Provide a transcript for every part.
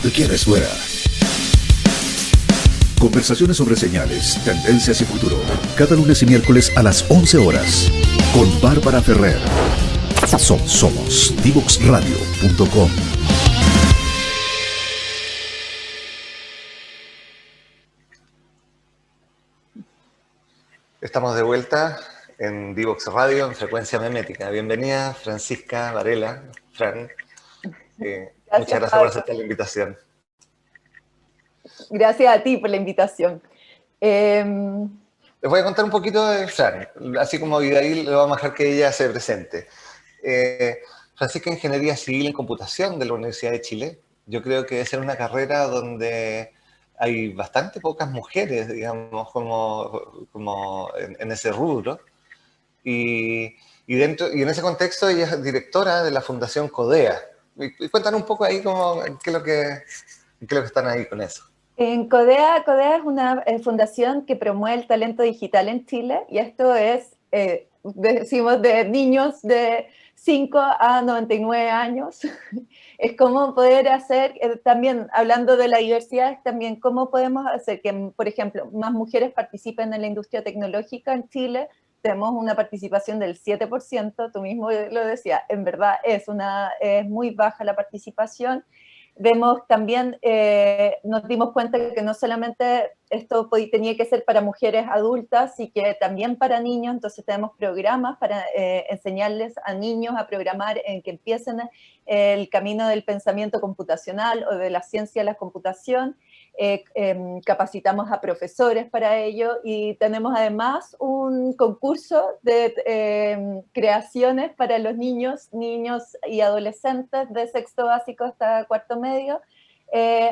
que quieres fuera. Conversaciones sobre señales, tendencias y futuro. Cada lunes y miércoles a las 11 horas. Con Bárbara Ferrer. Somos divoxradio.com. Estamos de vuelta en Divox Radio, en frecuencia memética. Bienvenida, Francisca Varela. Fran, muchas gracias por aceptar la invitación. Gracias a ti por la invitación. Les voy a contar un poquito de Fran, así como de ahí le vamos a dejar que ella se presente. Francisca, Ingeniería Civil en Computación de la Universidad de Chile. Yo creo que es una carrera donde hay bastante pocas mujeres, digamos, como en ese rubro. Y en ese contexto ella es directora de la Fundación Codea. Y cuéntanos un poco ahí qué es lo que están ahí con eso. En Codea es una fundación que promueve el talento digital en Chile, y esto es, decimos, de niños de 5 a 99 años. Es cómo poder hacer, también hablando de la diversidad, es también cómo podemos hacer que, por ejemplo, más mujeres participen en la industria tecnológica en Chile. Tenemos una participación del 7%, tú mismo lo decías, en verdad es muy baja la participación. Vemos también, nos dimos cuenta que no solamente esto tenía que ser para mujeres adultas, y que también para niños. Entonces tenemos programas para enseñarles a niños a programar, en que empiecen el camino del pensamiento computacional o de la ciencia de la computación. Capacitamos a profesores para ello, y tenemos además un concurso de creaciones para los niños y adolescentes de sexto básico hasta cuarto medio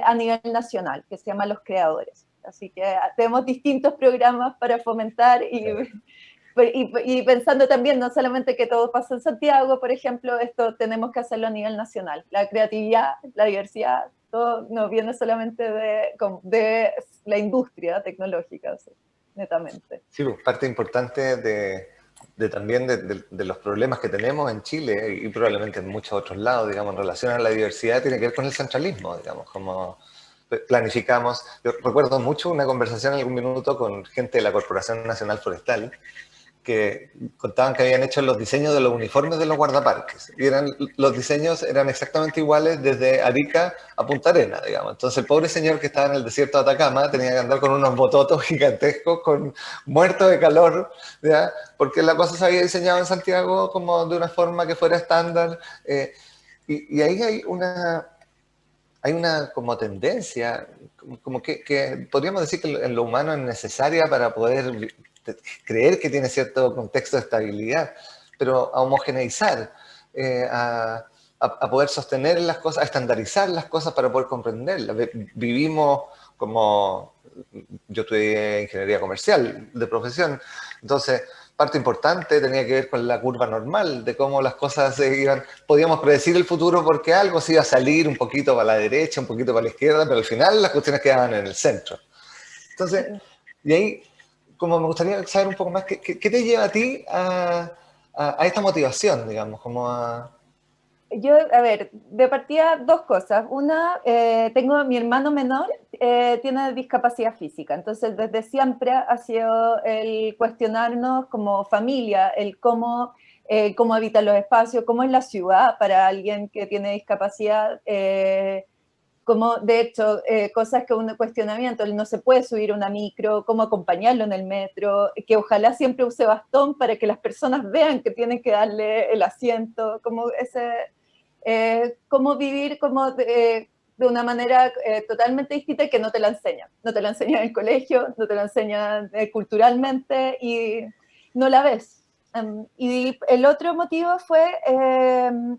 a nivel nacional, que se llama Los Creadores. Así que tenemos distintos programas para fomentar y pensando también, no solamente que todo pasa en Santiago, por ejemplo, esto tenemos que hacerlo a nivel nacional. La creatividad, la diversidad, todo no viene solamente de la industria tecnológica, o sea, netamente. Sí, pues parte importante también de los problemas que tenemos en Chile y probablemente en muchos otros lados, digamos, en relación a la diversidad, tiene que ver con el centralismo, digamos, como planificamos. Yo recuerdo mucho una conversación en algún minuto con gente de la Corporación Nacional Forestal, que contaban que habían hecho los diseños de los uniformes de los guardaparques. Y los diseños eran exactamente iguales desde Arica a Punta Arenas, digamos. Entonces el pobre señor que estaba en el desierto de Atacama tenía que andar con unos bototos gigantescos, muerto de calor, ¿ya? Porque la cosa se había diseñado en Santiago como de una forma que fuera estándar. Y ahí hay una como tendencia, como que podríamos decir que en lo humano es necesaria para poder creer que tiene cierto contexto de estabilidad, pero a homogeneizar, a poder sostener las cosas, a estandarizar las cosas para poder comprenderlas. Vivimos como... Yo estudié ingeniería comercial de profesión, entonces parte importante tenía que ver con la curva normal, de cómo las cosas se iban. Podíamos predecir el futuro porque algo se iba a salir un poquito para la derecha, un poquito para la izquierda, pero al final las cuestiones quedaban en el centro. Entonces, y ahí, como me gustaría saber un poco más, ¿qué te lleva a ti a esta motivación, digamos, como a... Yo, a ver, de partida, dos cosas. Una, tengo mi hermano menor, tiene discapacidad física, entonces desde siempre ha sido el cuestionarnos como familia, el cómo habitan los espacios, cómo es la ciudad para alguien que tiene discapacidad, como de hecho, cosas que un cuestionamiento, él no se puede subir a una micro, cómo acompañarlo en el metro, que ojalá siempre use bastón para que las personas vean que tienen que darle el asiento, como cómo vivir de una manera totalmente distinta, y que no te la enseñan. No te la enseñan en el colegio, no te la enseñan culturalmente, y no la ves. Y el otro motivo fue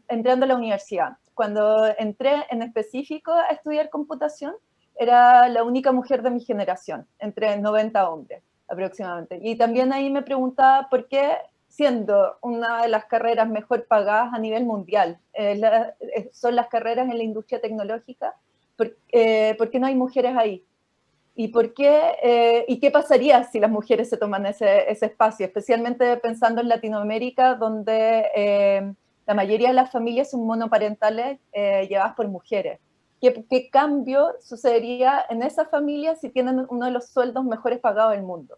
entrando a la universidad. Cuando entré en específico a estudiar computación, era la única mujer de mi generación, entre 90 hombres aproximadamente. Y también ahí me preguntaba por qué, siendo una de las carreras mejor pagadas a nivel mundial, son las carreras en la industria tecnológica, ¿por qué no hay mujeres ahí? ¿Y qué pasaría si las mujeres se toman ese espacio? Especialmente pensando en Latinoamérica, donde la mayoría de las familias son monoparentales, llevadas por mujeres. ¿Qué cambio sucedería en esa familia si tienen uno de los sueldos mejores pagados del mundo?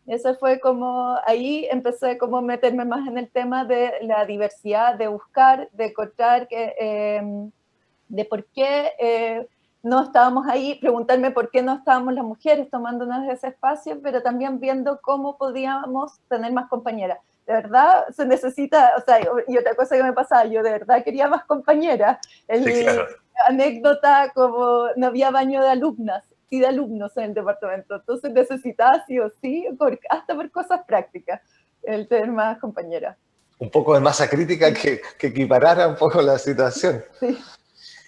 Eso fue como, ahí empecé como a meterme más en el tema de la diversidad, de buscar, de encontrar, de por qué no estábamos ahí, preguntarme por qué no estábamos las mujeres tomándonos ese espacio, pero también viendo cómo podíamos tener más compañeras. De verdad se necesita, o sea, y otra cosa que me pasaba, yo de verdad quería más compañeras. Sí, claro. Anécdota como no había baño de alumnas y de alumnos en el departamento, entonces necesitaba sí o sí, hasta por cosas prácticas, el tener más compañeras. Un poco de masa crítica que equiparara un poco la situación. Sí.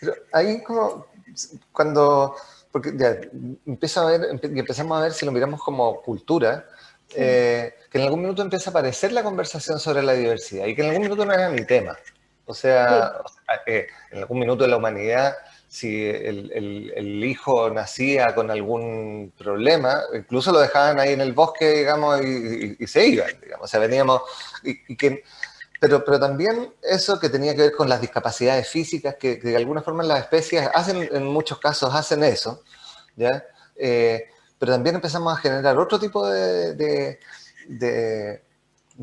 Pero ahí como cuando, porque ya empezamos a ver si lo miramos como cultura, Sí. que en algún minuto empieza a aparecer la conversación sobre la diversidad y que en algún minuto no era mi tema. O sea, en algún minuto de la humanidad, si el hijo nacía con algún problema, incluso lo dejaban ahí en el bosque, digamos, y se iban, digamos. O sea, veníamos, pero también eso que tenía que ver con las discapacidades físicas, que de alguna forma las especies hacen, en muchos casos hacen eso, ¿ya? Pero también empezamos a generar otro tipo de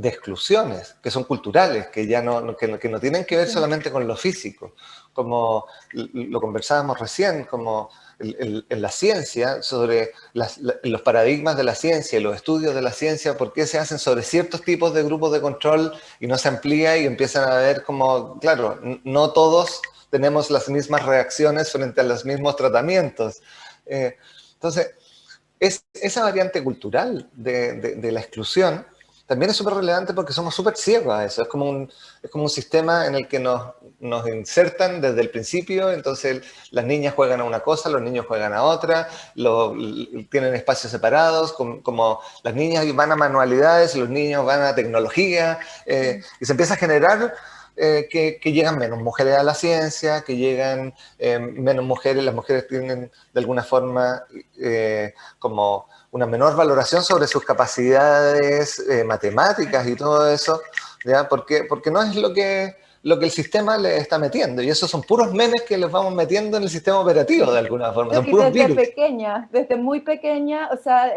exclusiones, que son culturales, que ya que no tienen que ver solamente con lo físico, como lo conversábamos recién, como en la ciencia, sobre los paradigmas de la ciencia y los estudios de la ciencia, por qué se hacen sobre ciertos tipos de grupos de control y no se amplía y empiezan a ver como, claro, no todos tenemos las mismas reacciones frente a los mismos tratamientos. Entonces, esa variante cultural de la exclusión también es súper relevante porque somos súper ciegos a eso. Es como un sistema en el que nos insertan desde el principio, entonces las niñas juegan a una cosa, los niños juegan a otra, tienen espacios separados, como las niñas van a manualidades, los niños van a tecnología, y se empieza a generar que llegan menos mujeres a la ciencia, que llegan menos mujeres, las mujeres tienen de alguna forma como una menor valoración sobre sus capacidades matemáticas y todo eso, ¿ya? Porque no es lo que el sistema le está metiendo, y esos son puros memes que les vamos metiendo en el sistema operativo de alguna forma, son puros desde virus. pequeña, desde muy pequeña, o sea,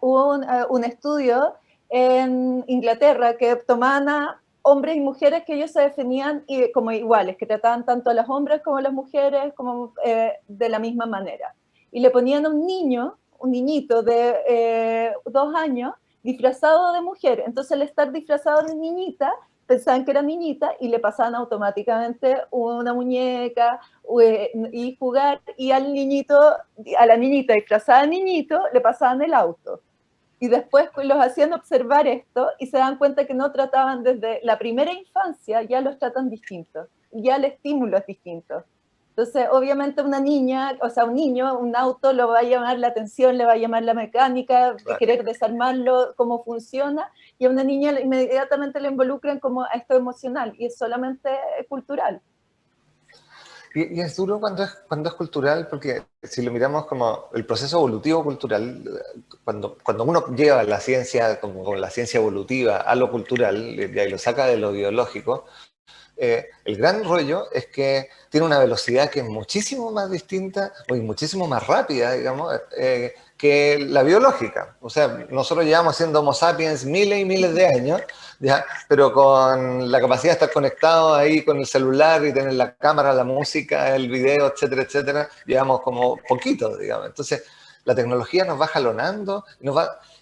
hubo un estudio en Inglaterra que tomaban a hombres y mujeres que ellos se definían como iguales, que trataban tanto a los hombres como a las mujeres como, de la misma manera. Y le ponían a un niñito de 2 años, disfrazado de mujer. Entonces, al estar disfrazado de niñita, pensaban que era niñita y le pasaban automáticamente una muñeca y jugar, y al niñito, a la niñita disfrazada de niñito, le pasaban el auto. Y después los hacían observar esto y se dan cuenta que no trataban desde la primera infancia, ya los tratan distintos, ya el estímulo es distinto. Entonces, obviamente una niña, o sea, un niño, un auto lo va a llamar la atención, le va a llamar la mecánica, de querer desarmarlo, cómo funciona, y a una niña inmediatamente le involucran como a esto emocional, y es solamente cultural. Y es duro cuando es cultural, porque si lo miramos como el proceso evolutivo cultural, cuando uno lleva la ciencia, como la ciencia evolutiva, a lo cultural, y lo saca de lo biológico, el gran rollo es que tiene una velocidad que es muchísimo más distinta y muchísimo más rápida, digamos, que la biológica. O sea, nosotros llevamos siendo Homo sapiens miles y miles de años, ¿ya? Pero con la capacidad de estar conectados ahí con el celular y tener la cámara, la música, el video, etcétera, etcétera, llevamos como poquito, digamos. Entonces, la tecnología nos va jalonando,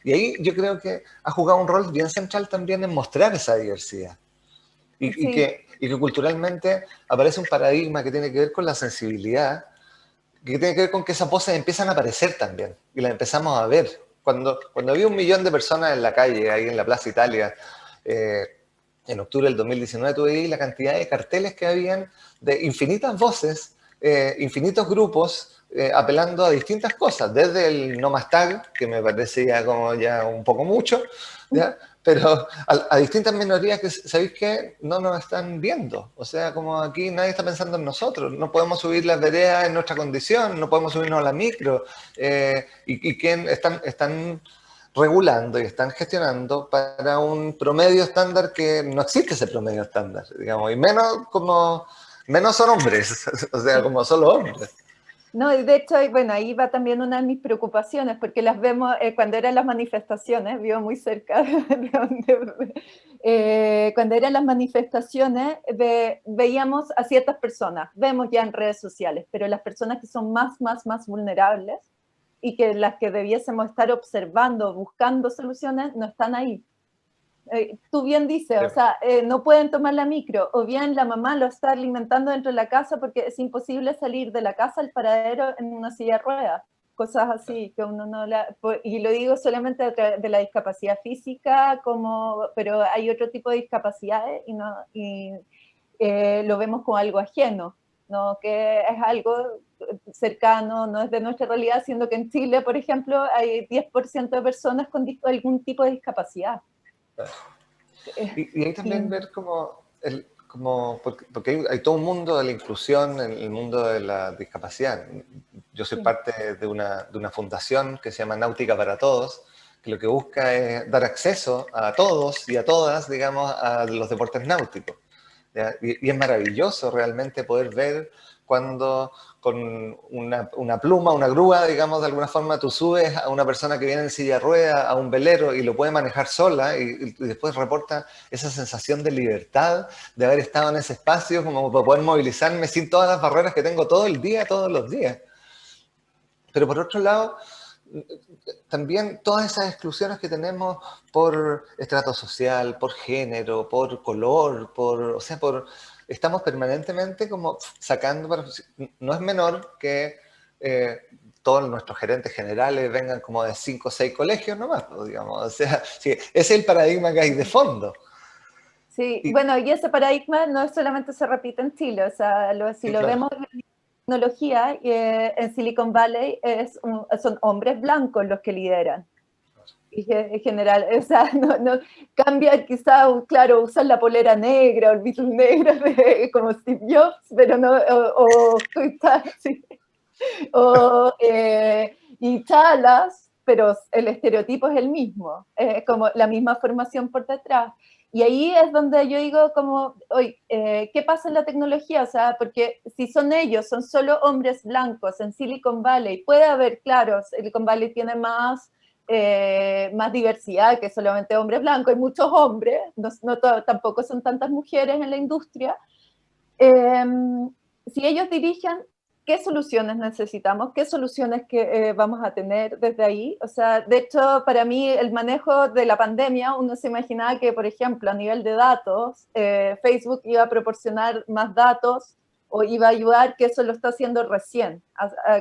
y ahí yo creo que ha jugado un rol bien central también en mostrar esa diversidad. Y que culturalmente aparece un paradigma que tiene que ver con la sensibilidad, que tiene que ver con que esas voces empiezan a aparecer también, y las empezamos a ver. Cuando había 1 millón de personas en la calle, ahí en la Plaza Italia, en octubre del 2019, tuve ahí la cantidad de carteles que habían de infinitas voces, infinitos grupos, apelando a distintas cosas, desde el no más tag, que me parecía como ya un poco mucho, ¿ya? Pero a distintas minorías que, ¿sabéis qué? No nos están viendo. O sea, como aquí nadie está pensando en nosotros. No podemos subir las veredas en nuestra condición, no podemos subirnos a la micro. Y que están regulando y están gestionando para un promedio estándar que no existe ese promedio estándar, digamos. Y menos como menos son hombres, o sea, como solo hombres. No, y de hecho, bueno, ahí va también una de mis preocupaciones, porque las vemos cuando eran las manifestaciones, vivo muy cerca de donde, cuando eran las manifestaciones, veíamos a ciertas personas, vemos ya en redes sociales, pero las personas que son más vulnerables y que las que debiésemos estar observando, buscando soluciones, no están ahí. Tú bien dices, o sea, no pueden tomar la micro, o bien la mamá lo está alimentando dentro de la casa porque es imposible salir de la casa al paradero en una silla de ruedas, cosas así, que uno no la... Y lo digo solamente de la discapacidad física, pero hay otro tipo de discapacidades y lo vemos como algo ajeno, ¿no? Que es algo cercano, no es de nuestra realidad, siendo que en Chile, por ejemplo, hay 10% de personas con algún tipo de discapacidad. Y ahí también ver porque hay todo un mundo de la inclusión en el mundo de la discapacidad. Yo soy parte de una fundación que se llama Náutica para Todos, que lo que busca es dar acceso a todos y a todas, digamos, a los deportes náuticos. ¿Ya? Y es maravilloso realmente poder ver cuando con una pluma, una grúa, digamos, de alguna forma tú subes a una persona que viene en silla de ruedas a un velero y lo puede manejar sola y después reporta esa sensación de libertad, de haber estado en ese espacio, como para poder movilizarme sin todas las barreras que tengo todo el día, todos los días. Pero por otro lado, también todas esas exclusiones que tenemos por estrato social, por género, por color, estamos permanentemente como sacando, no es menor que todos nuestros gerentes generales vengan como de 5 o 6 colegios nomás, digamos, o sea, sí, ese es el paradigma que hay de fondo. Sí, bueno, y ese paradigma no solamente se repite en Chile, o sea, si lo vemos en tecnología, en Silicon Valley son hombres blancos los que lideran. Y en general, o sea, no cambia quizá, claro, usan la polera negra o el Beatle negro como Steve Jobs, pero no, sí, y chalas, pero el estereotipo es el mismo, como la misma formación por detrás. Y ahí es donde yo digo como, oye, ¿qué pasa en la tecnología? O sea, porque si son ellos, son solo hombres blancos en Silicon Valley, puede haber, claro, Silicon Valley tiene más diversidad que solamente hombres blancos, hay muchos hombres, tampoco son tantas mujeres en la industria. Si ellos dirigen, ¿qué soluciones necesitamos? ¿Qué soluciones que vamos a tener desde ahí? O sea, de hecho, para mí el manejo de la pandemia, uno se imaginaba que, por ejemplo, a nivel de datos, Facebook iba a proporcionar más datos o iba a ayudar, que eso lo está haciendo recién,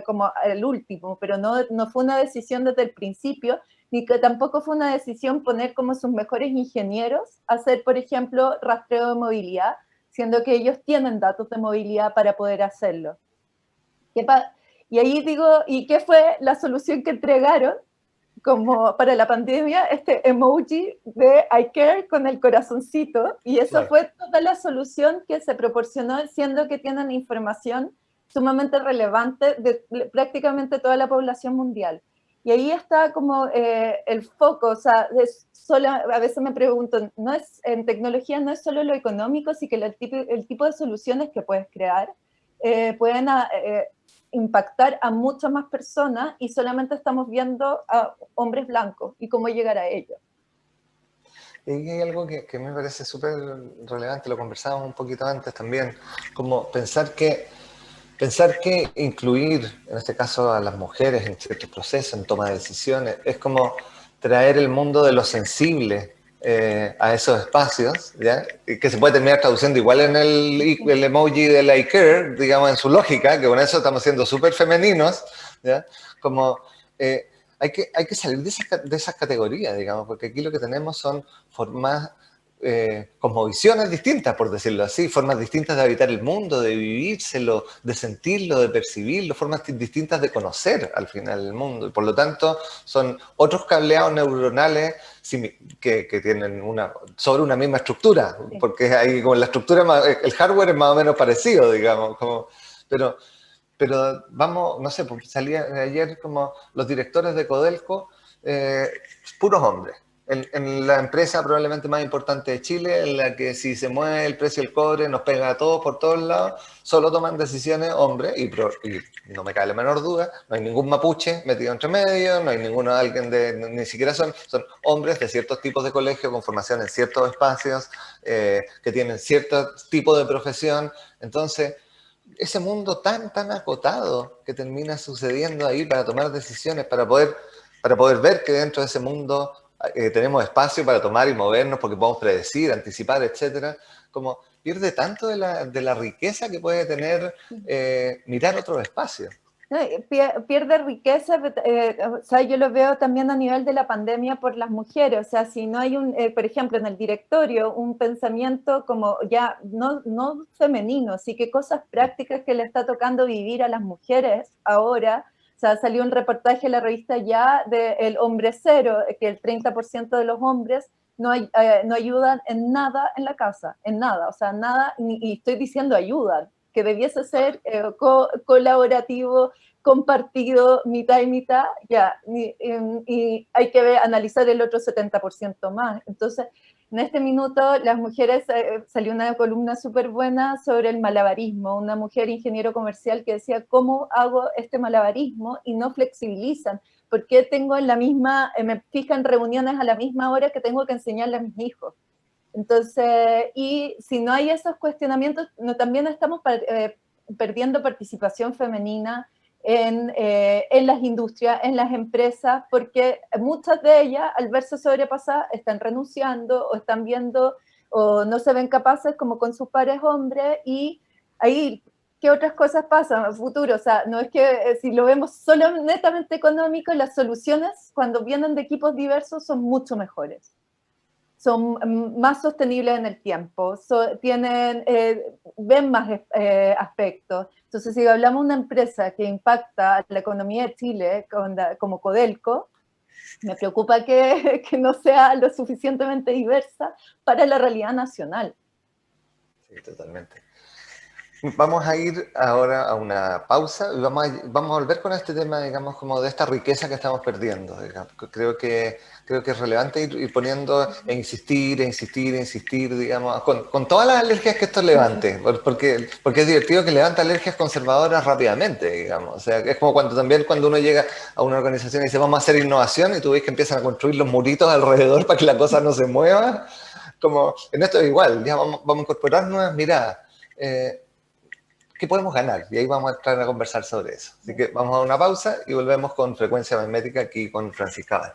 como el último, pero no fue una decisión desde el principio, ni que tampoco fue una decisión poner como sus mejores ingenieros a hacer, por ejemplo, rastreo de movilidad, siendo que ellos tienen datos de movilidad para poder hacerlo. Y ahí digo, ¿y qué fue la solución que entregaron como para la pandemia? Este emoji de I care con el corazoncito, y eso fue toda la solución que se proporcionó, siendo que tienen información sumamente relevante de prácticamente toda la población mundial. Y ahí está como el foco, o sea, a veces me pregunto, en tecnología no es solo lo económico, sino que el tipo de soluciones que puedes crear pueden impactar a muchas más personas y solamente estamos viendo a hombres blancos y cómo llegar a ellos. Y hay algo que me parece súper relevante, lo conversábamos un poquito antes también, como pensar que incluir, en este caso, a las mujeres en ciertos procesos, en toma de decisiones, es como traer el mundo de lo sensible a esos espacios, ¿ya? Que se puede terminar traduciendo igual en el emoji del I care, digamos, en su lógica, que con eso estamos siendo súper femeninos, ¿ya? Como hay que salir de esas categorías, digamos, porque aquí lo que tenemos son formas, cosmovisiones distintas, por decirlo así, formas distintas de habitar el mundo, de vivírselo, de sentirlo, de percibirlo, formas distintas de conocer al final el mundo. Y por lo tanto, son otros cableados neuronales que tienen sobre una misma estructura, porque hay como la estructura, el hardware es más o menos parecido, digamos, pero vamos, no sé, porque salía ayer como los directores de Codelco, puros hombres. en la empresa probablemente más importante de Chile, en la que si se mueve el precio del cobre nos pega a todos por todos lados, solo toman decisiones hombres, y no me cabe la menor duda, no hay ningún mapuche metido entre medio, no hay ninguno alguien ni siquiera son hombres de ciertos tipos de colegio con formación en ciertos espacios, que tienen cierto tipo de profesión. Entonces, ese mundo tan acotado que termina sucediendo ahí para tomar decisiones, para poder ver que dentro de ese mundo tenemos espacio para tomar y movernos porque podemos predecir, anticipar, etcétera, como pierde tanto de la riqueza que puede tener mirar otros espacios. No, pierde riqueza, o sea, yo lo veo también a nivel de la pandemia por las mujeres, o sea, si no hay por ejemplo, en el directorio, un pensamiento como ya no femenino, así que cosas prácticas que le está tocando vivir a las mujeres ahora. O sea, salió un reportaje en la revista Ya de El Hombre Cero, que el 30% de los hombres no ayudan en nada en la casa, en nada, o sea, nada, y estoy diciendo ayudan, que debiese ser colaborativo, compartido, mitad y mitad, ya, y hay que analizar el otro 70% más. Entonces, en este minuto, las mujeres, salió una columna súper buena sobre el malabarismo, una mujer ingeniero comercial que decía, ¿cómo hago este malabarismo? Y no flexibilizan. ¿Por qué tengo me fijan reuniones a la misma hora que tengo que enseñarle a mis hijos? Entonces, y si no hay esos cuestionamientos, también estamos perdiendo participación femenina en las industrias, en las empresas, porque muchas de ellas, al verse sobrepasadas, están renunciando o están viendo o no se ven capaces como con sus pares hombres, y ahí, ¿qué otras cosas pasan a futuro? O sea, no es que si lo vemos solo netamente económico, las soluciones cuando vienen de equipos diversos son mucho mejores. Son más sostenibles en el tiempo, ven más aspectos. Entonces, si hablamos de una empresa que impacta la economía de Chile, como Codelco, me preocupa que no sea lo suficientemente diversa para la realidad nacional. Sí, totalmente. Vamos a ir ahora a una pausa y vamos a volver con este tema, digamos, como de esta riqueza que estamos perdiendo. Digamos. Creo que es relevante ir poniendo e insistir, digamos, con todas las alergias que esto levante, porque es divertido que levanta alergias conservadoras rápidamente, digamos. O sea, es como cuando uno llega a una organización y dice, vamos a hacer innovación, y tú ves que empiezan a construir los muritos alrededor para que la cosa no se mueva. Como en esto es igual, ya vamos a incorporar nuevas miradas. ¿Qué podemos ganar? Y ahí vamos a entrar a conversar sobre eso. Así que vamos a una pausa y volvemos con Frecuencia Magnética aquí con Francisca Abad.